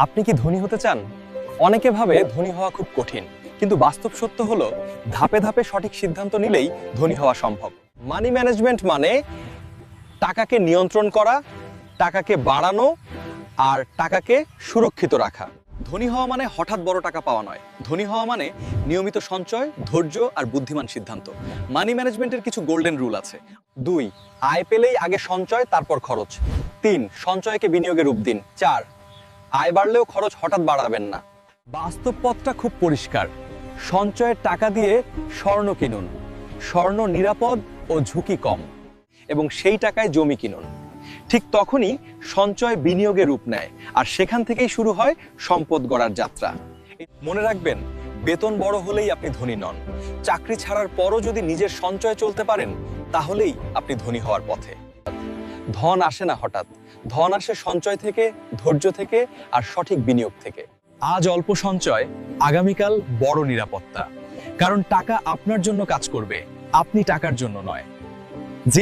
আপনি কি ধনী হতে চান? অনেকে ভাবে ধনী হওয়া খুব কঠিন, কিন্তু বাস্তব সত্য হলো ধাপে ধাপে সঠিক সিদ্ধান্ত নিলেই ধনী হওয়া সম্ভব। মানি ম্যানেজমেন্ট মানে টাকাকে নিয়ন্ত্রণ করা, টাকাকে বাড়ানো আর টাকাকে সুরক্ষিত রাখা। ধনী হওয়া মানে হঠাৎ বড় টাকা পাওয়া নয়। ধনী হওয়া মানে নিয়মিত সঞ্চয়, ধৈর্য আর বুদ্ধিমান সিদ্ধান্ত। মানি ম্যানেজমেন্টের কিছু গোল্ডেন রুল আছে। 2, আয় পেলেই আগে সঞ্চয় তারপর খরচ। 3, সঞ্চয়কে বিনিয়োগে রূপ দিন। 4, আয় বাড়লেও খরচ হঠাৎ বাড়াবেন না। বাস্তব পথটা খুব পরিষ্কার। সঞ্চয়ের টাকা দিয়ে স্বর্ণ কিনুন। স্বর্ণ নিরাপদ ও ঝুঁকি কম, এবং সেই টাকায় জমি কিনুন। ঠিক তখনই সঞ্চয় বিনিয়োগে রূপ নেয়, আর সেখান থেকেই শুরু হয় সম্পদ গড়ার যাত্রা। মনে রাখবেন, বেতন বড় হলেই আপনি ধনী নন। চাকরি ছাড়ার পরও যদি নিজের সঞ্চয় চলতে পারেন, তাহলেই আপনি ধনী হওয়ার পথে। ধন আসে না হঠাৎ, ধন আসে সঞ্চয় থেকে, ধৈর্য থেকে আর সঠিক বিনিয়োগ থেকে। আজ অল্প সঞ্চয়, আগামীকাল বড় নিরাপত্তা। কারণ টাকা আপনার জন্য কাজ করবে, আপনি টাকার জন্য নয়।